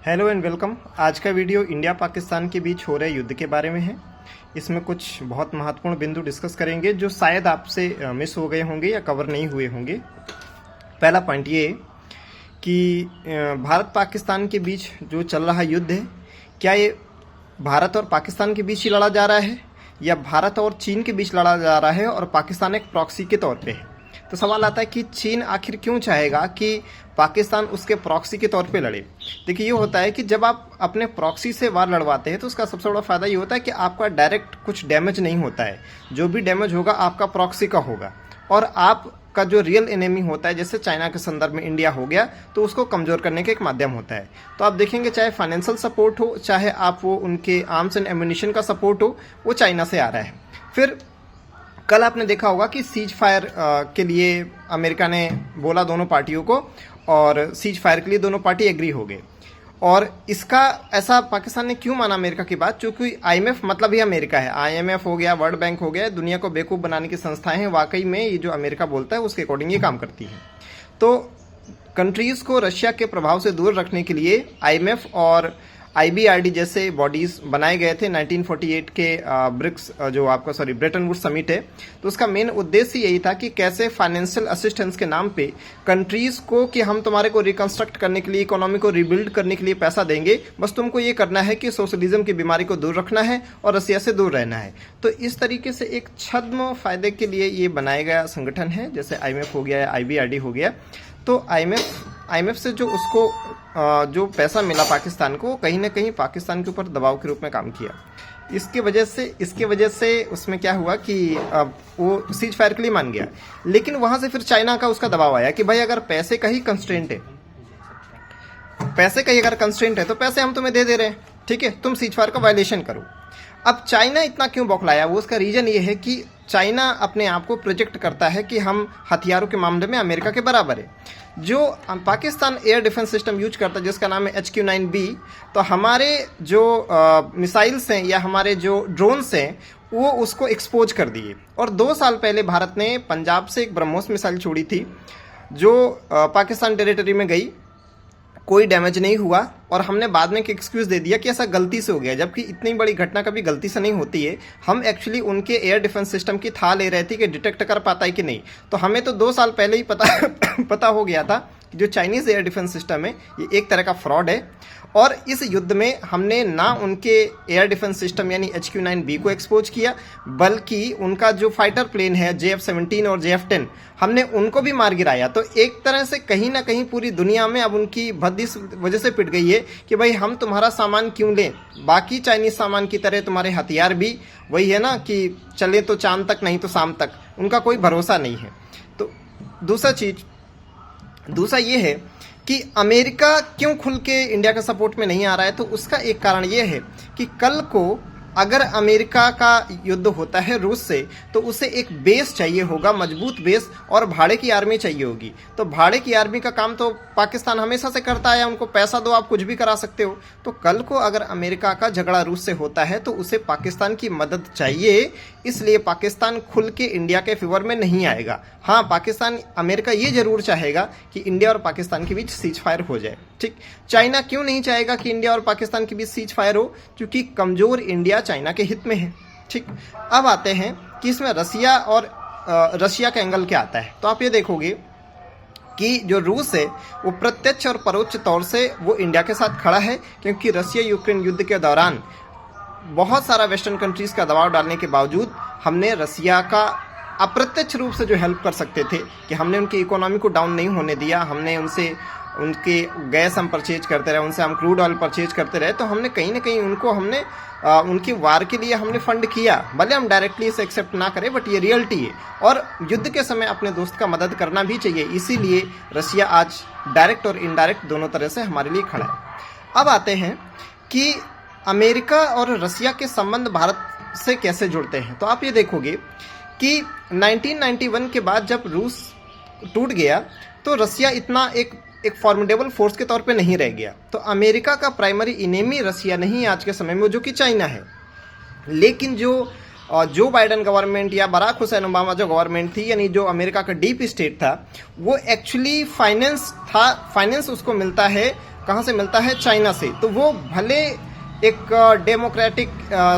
Hello and welcome. आज का video India Pakistan के बीच हो रहे युद्ध के बारे में है। इसमें कुछ बहुत महत्वपूर्ण बिंदु डिस्कस करेंगे जो शायद आपसे मिस हो गए होंगे या कवर नहीं हुए होंगे। पहला पॉइंट ये कि भारत पाकिस्तान के बीच जो चल रहा युद्ध है, क्या ये भारत और पाकिस्तान के बीच ही लड़ा जा रहा है या भारत और चीन के बीच लड़ा जा रहा है और पाकिस्तान एक प्रॉक्सी के तौर पे है। तो सवाल आता है कि चीन आखिर क्यों चाहेगा कि पाकिस्तान उसके प्रॉक्सी के तौर पे लड़े। देखिए, ये होता है कि जब आप अपने प्रॉक्सी से वार लड़वाते हैं तो उसका सबसे बड़ा फायदा ये होता है कि आपका डायरेक्ट कुछ डैमेज नहीं होता है। जो भी डैमेज होगा आपका प्रॉक्सी का होगा, और आपका जो रियल एनिमी होता है, जैसे चाइना के संदर्भ में इंडिया हो गया, तो उसको कमजोर करने का एक माध्यम होता है। तो आप देखेंगे, चाहे फाइनेंशियल सपोर्ट हो, चाहे आप वो उनके आर्म्स एंड एम्यूनिशन का सपोर्ट हो, वो चाइना से आ रहा है। फिर कल आपने देखा होगा कि सीज फायर के लिए अमेरिका ने बोला दोनों पार्टियों को, और सीज फायर के लिए दोनों पार्टी एग्री हो गए। और इसका ऐसा पाकिस्तान ने क्यों माना अमेरिका की बात? क्योंकि आईएमएफ मतलब ही अमेरिका है। आईएमएफ हो गया, वर्ल्ड बैंक हो गया, दुनिया को बेवकूफ़ बनाने की संस्थाएं हैं। वाकई में ये जो अमेरिका बोलता है उसके अकॉर्डिंग ये काम करती है। तो कंट्रीज़ को रशिया के प्रभाव से दूर रखने के लिए आईएमएफ और आईबीआरडी जैसे बॉडीज बनाए गए थे 1948 के ब्रिक्स जो आपका ब्रेटन वुड्स समिट है। तो उसका मेन उद्देश्य यही था कि कैसे फाइनेंशियल असिस्टेंस के नाम पे कंट्रीज को कि हम तुम्हारे को रिकंस्ट्रक्ट करने के लिए, इकोनॉमी को रिबिल्ड करने के लिए पैसा देंगे, बस तुमको ये करना है कि सोशलिज्म की बीमारी को दूर रखना है और रसिया से दूर रहना है। तो इस तरीके से एक छद्म फायदे के लिए ये बनाया गया संगठन है, जैसे आईएमएफ हो गया या आईबीआरडी हो गया। तो आईएमएफ से जो उसको जो पैसा मिला पाकिस्तान को, कहीं ना कहीं पाकिस्तान के ऊपर दबाव के रूप में काम किया। इसके वजह से उसमें क्या हुआ कि वो सीज फायर के लिए मान गया। लेकिन वहां से फिर चाइना का उसका दबाव आया कि भाई अगर पैसे का ही कंस्ट्रेंट है, तो पैसे हम तुम्हें दे रहे हैं, ठीक है, तुम सीज फायर का वायलेशन करो। अब चाइना इतना क्यों बौखलाया? वो उसका रीजन ये है कि चाइना अपने आप को प्रोजेक्ट करता है कि हम हथियारों के मामले में अमेरिका के बराबर है। जो Pakistan air defence system use करता है जिसका नाम है HQ-9B, तो हमारे जो मिसाइल्स हैं या हमारे जो ड्रोन्स हैं वो उसको एक्सपोज कर दिए। और 2 साल पहले भारत ने पंजाब से एक ब्रह्मोस मिसाइल छोड़ी थी जो पाकिस्तान टेरिटरी में गई, कोई डैमेज नहीं हुआ, और हमने बाद में एक एक्सक्यूज दे दिया कि ऐसा गलती से हो गया, जबकि इतनी बड़ी घटना कभी गलती से नहीं होती है। हम एक्चुअली उनके एयर डिफेंस सिस्टम की था ले रहे थे कि डिटेक्ट कर पाता है कि नहीं। तो हमें तो 2 साल पहले ही पता हो गया था कि जो चाइनीज़ एयर डिफेंस सिस्टम है ये एक तरह का फ्रॉड है। और इस युद्ध में हमने ना उनके एयर डिफेंस सिस्टम यानी HQ-9B को एक्सपोज किया, बल्कि उनका जो फाइटर प्लेन है JF-17 और JF-10, हमने उनको भी मार गिराया। तो एक तरह से कहीं ना कहीं पूरी दुनिया में अब उनकी भद्दी इस वजह से पिट गई है कि भाई हम तुम्हारा सामान क्यों लें, बाकी चाइनीज सामान की तरह तुम्हारे हथियार भी वही है ना कि चले तो चांद तक नहीं तो शाम तक, उनका कोई भरोसा नहीं है। तो दूसरा ये है कि अमेरिका क्यों खुल के इंडिया के सपोर्ट में नहीं आ रहा है। तो उसका एक कारण ये है कि कल को अगर अमेरिका का युद्ध होता है रूस से, तो उसे एक बेस चाहिए होगा, मजबूत बेस, और भाड़े की आर्मी चाहिए होगी। तो भाड़े की आर्मी का काम तो पाकिस्तान हमेशा से करता है, उनको पैसा दो आप कुछ भी करा सकते हो। तो कल को अगर अमेरिका का झगड़ा रूस से होता है तो उसे पाकिस्तान की मदद चाहिए, इसलिए पाकिस्तान खुल के इंडिया के फेवर में नहीं आएगा। हाँ, अमेरिका ये जरूर चाहेगा कि इंडिया और पाकिस्तान के बीच सीज फायर हो जाए, ठीक। चाइना क्यों नहीं चाहेगा कि इंडिया और पाकिस्तान के बीच सीज फायर हो? क्योंकि कमजोर इंडिया चाइना के हित में है, ठीक। अब आते हैं कि इसमें रसिया का एंगल क्या आता है। तो आप ये देखोगे कि जो रूस है वो प्रत्यक्ष और परोक्ष तौर से वो इंडिया के साथ खड़ा है, क्योंकि रसिया यूक्रेन युद्ध के दौरान बहुत सारा वेस्टर्न कंट्रीज का दबाव डालने के बावजूद हमने रसिया का अप्रत्यक्ष रूप से जो हेल्प कर सकते थे कि हमने उनकी इकोनॉमी को डाउन नहीं होने दिया, हमने उनसे उनके गैस हम परचेज करते रहे, उनसे हम क्रूड ऑयल परचेज करते रहे। तो हमने कहीं ना कहीं उनकी वार के लिए हमने फंड किया, भले हम डायरेक्टली इसे एक्सेप्ट ना करें, बट ये रियलिटी है। और युद्ध के समय अपने दोस्त का मदद करना भी चाहिए, इसीलिए रसिया आज डायरेक्ट और इनडायरेक्ट दोनों तरह से हमारे लिए खड़ा है। अब आते हैं कि अमेरिका और रसिया के संबंध भारत से कैसे जुड़ते हैं। तो आप ये देखोगे कि 1991 के बाद जब रूस टूट गया तो रसिया इतना एक फॉर्मिडेबल फोर्स के तौर पे नहीं रह गया। तो अमेरिका का प्राइमरी इनेमी रसिया नहीं आज के समय में, जो कि चाइना है। लेकिन जो बाइडेन गवर्नमेंट या बराक हुसैन ओबामा जो गवर्नमेंट थी, यानी जो अमेरिका का डीप स्टेट था, वो एक्चुअली फाइनेंस उसको मिलता है कहाँ से मिलता है? चाइना से। तो वो भले एक डेमोक्रेटिक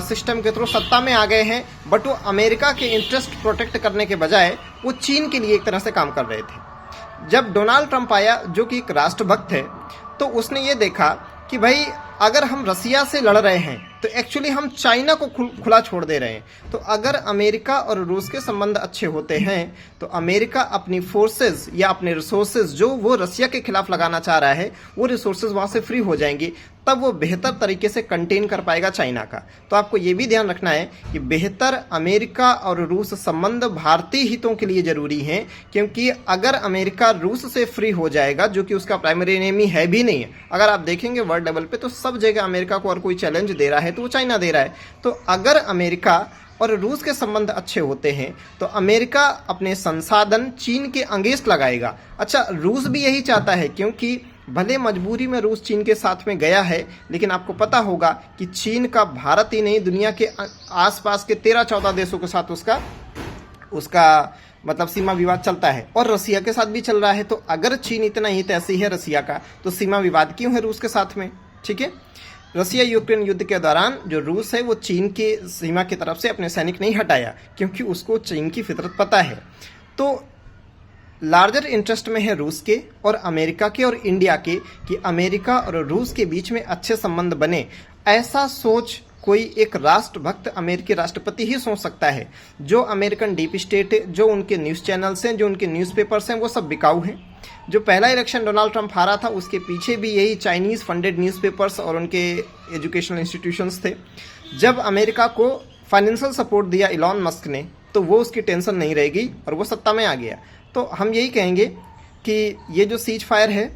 सिस्टम के थ्रू सत्ता में आ गए हैं, बट वो अमेरिका के इंटरेस्ट प्रोटेक्ट करने के बजाय वो चीन के लिए एक तरह से काम कर रहे थे। जब डोनाल्ड ट्रंप आया, जो कि एक राष्ट्रभक्त है, तो उसने ये देखा कि भाई अगर हम रसिया से लड़ रहे हैं तो एक्चुअली हम चाइना को खुला छोड़ दे रहे हैं। तो अगर अमेरिका और रूस के संबंध अच्छे होते हैं तो अमेरिका अपनी फोर्सेस या अपने रिसोर्सेज जो वो रसिया के खिलाफ लगाना चाह रहा है, वो रिसोर्सेज वहाँ से फ्री हो जाएंगी, तब वो बेहतर तरीके से कंटेन कर पाएगा चाइना का। तो आपको ये भी ध्यान रखना है कि बेहतर अमेरिका और रूस संबंध भारतीय हितों के लिए जरूरी हैं, क्योंकि अगर अमेरिका रूस से फ्री हो जाएगा, जो कि उसका प्राइमरी एनिमी है भी नहीं है, अगर आप देखेंगे वर्ल्ड लेवल पे तो सब जगह अमेरिका को और कोई चैलेंज दे रहा है तो वो चाइना दे रहा है। तो अगर अमेरिका और रूस के संबंध अच्छे होते हैं तो अमेरिका अपने संसाधन चीन के अगेंस्ट लगाएगा। अच्छा, रूस भी यही चाहता है, क्योंकि भले मजबूरी में रूस चीन के साथ में गया है, लेकिन आपको पता होगा कि चीन का भारत ही नहीं दुनिया के आसपास के 13-14 देशों के साथ उसका मतलब सीमा विवाद चलता है, और रसिया के साथ भी चल रहा है। तो अगर चीन इतना ही तैसी है रसिया का, तो सीमा विवाद क्यों है रूस के साथ में? ठीक है, रसिया यूक्रेन युद्ध के दौरान जो रूस है वो चीन के सीमा की तरफ से अपने सैनिक नहीं हटाया, क्योंकि उसको चीन की फितरत पता है। तो लार्जर इंटरेस्ट में है रूस के और अमेरिका के और इंडिया के कि अमेरिका और रूस के बीच में अच्छे संबंध बने। ऐसा सोच कोई एक राष्ट्रभक्त अमेरिकी राष्ट्रपति ही सोच सकता है। जो अमेरिकन डीप स्टेट है, जो उनके न्यूज़ चैनल्स हैं, जो उनके न्यूज़पेपर्स हैं, वो सब बिकाऊ हैं। जो पहला इलेक्शन डोनाल्ड ट्रंप हारा था, उसके पीछे भी यही चाइनीज़ फंडेड न्यूज़पेपर्स और उनके एजुकेशनल इंस्टीट्यूशंस थे। जब अमेरिका को फाइनेंशियल सपोर्ट दिया इलॉन मस्क ने, तो वो उसकी टेंशन नहीं रहेगी और वो सत्ता में आ गया। तो हम यही कहेंगे कि ये जो सीज फायर है,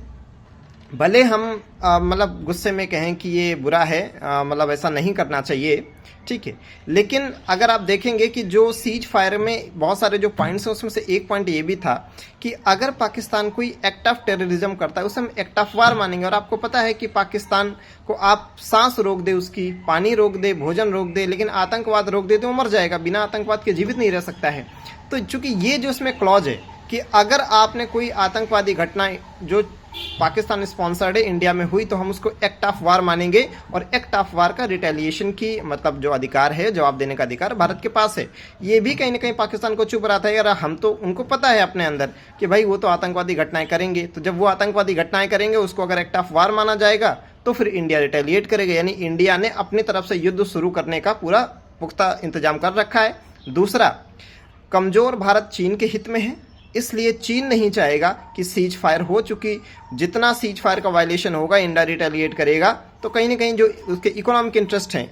भले हम मतलब गुस्से में कहें कि ये बुरा है, मतलब ऐसा नहीं करना चाहिए, ठीक है, लेकिन अगर आप देखेंगे कि जो सीज फायर में बहुत सारे जो पॉइंट्स हैं, उसमें से एक पॉइंट ये भी था कि अगर पाकिस्तान कोई एक्ट ऑफ टेररिज्म करता है, उसे हम एक्ट ऑफ वार मानेंगे। और आपको पता है कि पाकिस्तान को आप सांस रोक दे, उसकी पानी रोक दे, भोजन रोक दे, लेकिन आतंकवाद रोक दे तो वो मर जाएगा, बिना आतंकवाद के जीवित नहीं रह सकता है। तो चूंकि ये जो इसमें क्लॉज है कि अगर आपने कोई आतंकवादी घटना जो पाकिस्तान स्पॉन्सर्ड है इंडिया में हुई, तो हम उसको एक्ट ऑफ वार मानेंगे, और एक्ट ऑफ वार का रिटेलिएशन की मतलब जो अधिकार है, जवाब देने का अधिकार भारत के पास है। ये भी कहीं ना कहीं पाकिस्तान को चुप रहा था यार, हम तो, उनको पता है अपने अंदर कि भाई वो तो आतंकवादी घटनाएं करेंगे, तो जब वो आतंकवादी घटनाएं करेंगे उसको अगर एक्ट ऑफ वार माना जाएगा तो फिर इंडिया रिटेलिएट करेगा। यानी इंडिया ने अपनी तरफ से युद्ध शुरू करने का पूरा पुख्ता इंतजाम कर रखा है। दूसरा, कमजोर भारत चीन के हित में है, इसलिए चीन नहीं चाहेगा कि सीज फायर हो, चूंकि जितना सीज फायर का वायलेशन होगा इंडिया रिटेलिएट करेगा, तो कहीं ना कहीं जो उसके इकोनॉमिक इंटरेस्ट हैं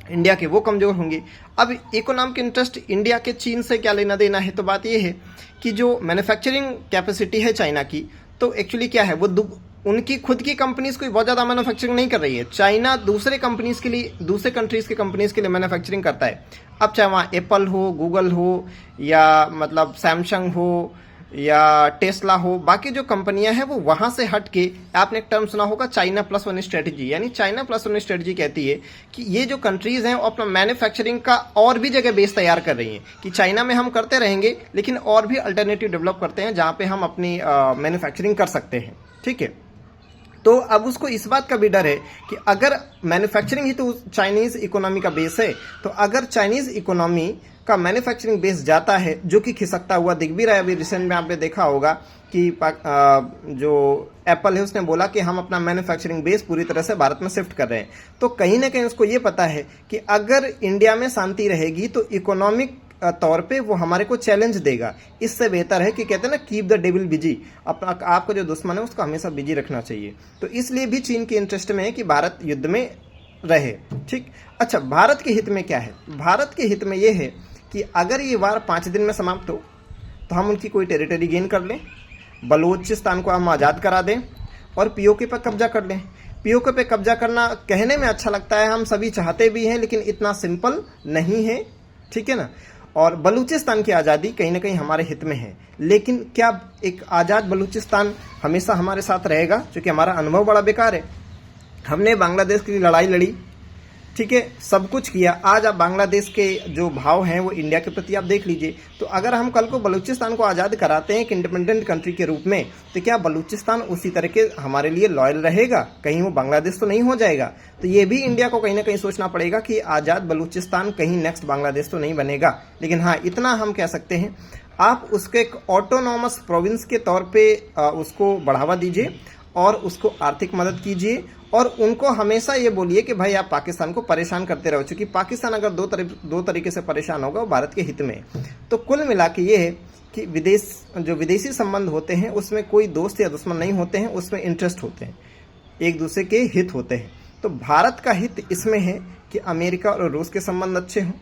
इंडिया के, वो कमजोर होंगे। अब इकोनॉमिक इंटरेस्ट इंडिया के चीन से क्या लेना देना है? तो बात ये है कि जो मैन्युफैक्चरिंग कैपेसिटी है चाइना की, तो एक्चुअली क्या है, वो उनकी खुद की कंपनीज कोई बहुत ज़्यादा मैन्युफैक्चरिंग नहीं कर रही है। चाइना दूसरे कंपनीज के लिए, दूसरे कंट्रीज के कंपनीज के लिए मैन्युफैक्चरिंग करता है। अब चाहे वहाँ एप्पल हो, गूगल हो, या मतलब सैमसंग हो, या टेस्ला हो, बाकी जो कंपनियां हैं वो वहाँ से हट के, आपने एक टर्म सुना होगा चाइना प्लस वन स्ट्रेटजी। यानी चाइना प्लस वन स्ट्रेटजी कहती है कि ये जो कंट्रीज हैं वो अपना मैन्युफैक्चरिंग का और भी जगह बेस तैयार कर रही हैं कि चाइना में हम करते रहेंगे, लेकिन और भी अल्टरनेटिव डेवलप करते हैं जहाँ पे हम अपनी मैन्युफैक्चरिंग कर सकते हैं। ठीक है, तो अब उसको इस बात का भी डर है कि अगर मैन्युफैक्चरिंग ही तो चाइनीज इकोनॉमी का बेस है, तो अगर चाइनीज इकोनॉमी का मैन्युफैक्चरिंग बेस जाता है, जो कि खिसकता हुआ दिख भी रहा है। अभी रिसेंट में आपने देखा होगा कि जो एप्पल है उसने बोला कि हम अपना मैन्युफैक्चरिंग बेस पूरी तरह से भारत में शिफ्ट कर रहे हैं। तो कहीं ना कहीं उसको ये पता है कि अगर इंडिया में शांति रहेगी तो इकोनॉमिक तौर पे वो हमारे को चैलेंज देगा। इससे बेहतर है कि कहते हैं ना, कीप द डेविल बिजी, अपना आपका जो दुश्मन है उसको हमेशा बिजी रखना चाहिए। तो इसलिए भी चीन के इंटरेस्ट में है कि भारत युद्ध में रहे। ठीक, अच्छा, भारत के हित में क्या है? भारत के हित में ये है कि अगर ये वार 5 दिन में समाप्त हो तो हम उनकी कोई टेरिटरी गेन कर लें, बलूचिस्तान को हम आज़ाद करा दें और पीओके पर कब्जा कर लें। पीओके पे कब्जा करना कहने में अच्छा लगता है, हम सभी चाहते भी हैं, लेकिन इतना सिंपल नहीं है। ठीक है ना, और बलूचिस्तान की आज़ादी कहीं ना कहीं हमारे हित में है, लेकिन क्या एक आज़ाद बलूचिस्तान हमेशा हमारे साथ रहेगा? क्योंकि हमारा अनुभव बड़ा बेकार है। हमने बांग्लादेश के लिए लड़ाई लड़ी, ठीक है, सब कुछ किया। आज आप बांग्लादेश के जो भाव हैं वो इंडिया के प्रति आप देख लीजिए। तो अगर हम कल को बलूचिस्तान को आज़ाद कराते हैं एक इंडिपेंडेंट कंट्री के रूप में, तो क्या बलूचिस्तान उसी तरह के हमारे लिए लॉयल रहेगा? कहीं वो बांग्लादेश तो नहीं हो जाएगा? तो ये भी इंडिया को कहीं ना कहीं सोचना पड़ेगा कि आज़ाद बलूचिस्तान कहीं नेक्स्ट बांग्लादेश तो नहीं बनेगा। लेकिन हाँ, इतना हम कह सकते हैं, आप उसको एक ऑटोनॉमस प्रोविंस के तौर पर उसको बढ़ावा दीजिए और उसको आर्थिक मदद कीजिए, और उनको हमेशा ये बोलिए कि भाई आप पाकिस्तान को परेशान करते रहो, क्योंकि पाकिस्तान अगर दो तरीके से परेशान होगा वो भारत के हित में। तो कुल मिला के ये है कि विदेशी संबंध होते हैं उसमें कोई दोस्त या दुश्मन नहीं होते हैं, उसमें इंटरेस्ट होते हैं, एक दूसरे के हित होते हैं। तो भारत का हित इसमें है कि अमेरिका और रूस के संबंध अच्छे हों।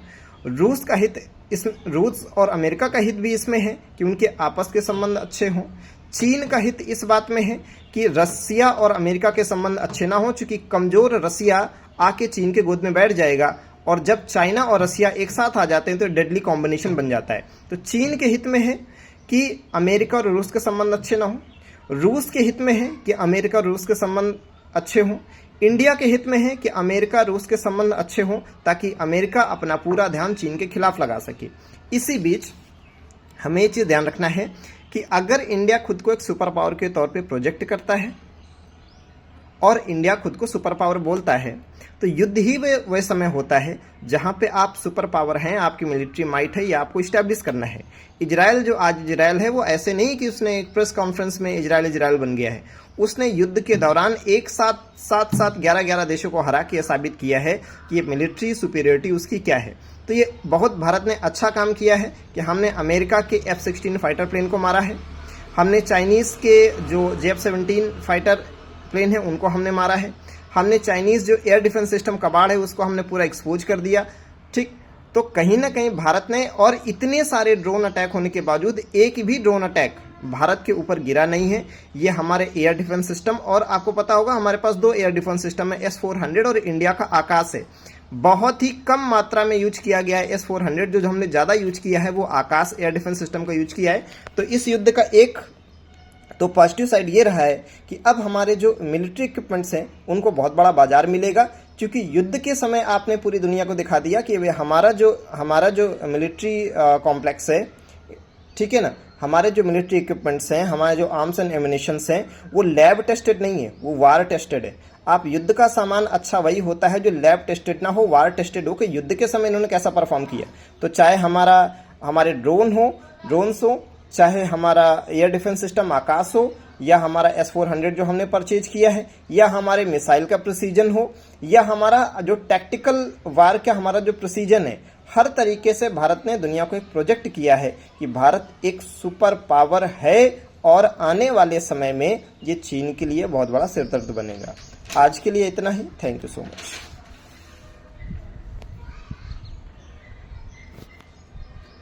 रूस और अमेरिका का हित भी इसमें है कि उनके आपस के संबंध अच्छे हों। चीन का हित इस बात में है कि रसिया और अमेरिका के संबंध अच्छे ना हो, चूंकि कमजोर रसिया आके चीन के गोद में बैठ जाएगा, और जब चाइना और रसिया एक साथ आ जाते हैं तो डेडली कॉम्बिनेशन बन जाता है। तो चीन के हित में है कि अमेरिका और रूस के संबंध अच्छे ना हो। रूस के हित में है कि अमेरिका और रूस के संबंध अच्छे हों। इंडिया के हित में है कि अमेरिका रूस के संबंध अच्छे हों, ताकि अमेरिका अपना पूरा ध्यान चीन के खिलाफ लगा सके। इसी बीच हमें ये चीज़ ध्यान रखना है कि अगर इंडिया खुद को एक सुपर पावर के तौर पे प्रोजेक्ट करता है और इंडिया खुद को सुपर पावर बोलता है, तो युद्ध ही वह समय होता है जहां पे आप सुपर पावर हैं, आपकी मिलिट्री माइट है, या आपको इस्टेब्लिश करना है। इजराइल जो आज इजराइल है वो ऐसे नहीं कि उसने एक प्रेस कॉन्फ्रेंस में इजराइल बन गया है। उसने युद्ध के दौरान एक साथ 11 देशों को हरा के साबित किया है कि ये मिलिट्री सुपीरियरिटी उसकी क्या है। तो ये बहुत भारत ने अच्छा काम किया है कि हमने अमेरिका के F-16 फाइटर प्लेन को मारा है, हमने चाइनीज़ के जो JF-17 फाइटर प्लेन है उनको हमने मारा है, हमने चाइनीज़ जो एयर डिफेंस सिस्टम कबाड़ है उसको हमने पूरा एक्सपोज कर दिया। ठीक, तो कहीं ना कहीं भारत ने, और इतने सारे ड्रोन अटैक होने के बावजूद एक भी ड्रोन अटैक भारत के ऊपर गिरा नहीं है। ये हमारे एयर डिफेंस सिस्टम, और आपको पता होगा हमारे पास 2 एयर डिफेंस सिस्टम है, S-400 और इंडिया का आकाश है। बहुत ही कम मात्रा में यूज किया गया है S-400, जो हमने ज़्यादा यूज किया है वो आकाश एयर डिफेंस सिस्टम का यूज किया है। तो इस युद्ध का एक तो पॉजिटिव साइड ये रहा है कि अब हमारे जो मिलिट्री इक्विपमेंट्स हैं उनको बहुत बड़ा बाजार मिलेगा, क्योंकि युद्ध के समय आपने पूरी दुनिया को दिखा दिया कि हमारा जो मिलिट्री कॉम्प्लेक्स है, ठीक है ना, हमारे जो मिलिट्री इक्विपमेंट्स हैं, हमारे जो आर्म्स एंड एमिनेशंस हैं, वो लैब टेस्टेड नहीं है, वो वार टेस्टेड है। आप युद्ध का सामान अच्छा वही होता है जो लैब टेस्टेड ना हो, वार टेस्टेड हो कि युद्ध के समय इन्होंने कैसा परफॉर्म किया। तो चाहे हमारे ड्रोन्स हो, चाहे हमारा एयर डिफेंस सिस्टम आकाश हो, या हमारा S-400 जो हमने परचेज किया है, या हमारे मिसाइल का प्रिसीजन हो, या हमारा जो टैक्टिकल वार का हमारा जो प्रिसीजन है, हर तरीके से भारत ने दुनिया को एक प्रोजेक्ट किया है कि भारत एक सुपर पावर है, और आने वाले समय में ये चीन के लिए बहुत बड़ा सिरदर्द बनेगा। आज के लिए इतना ही। Thank you so much.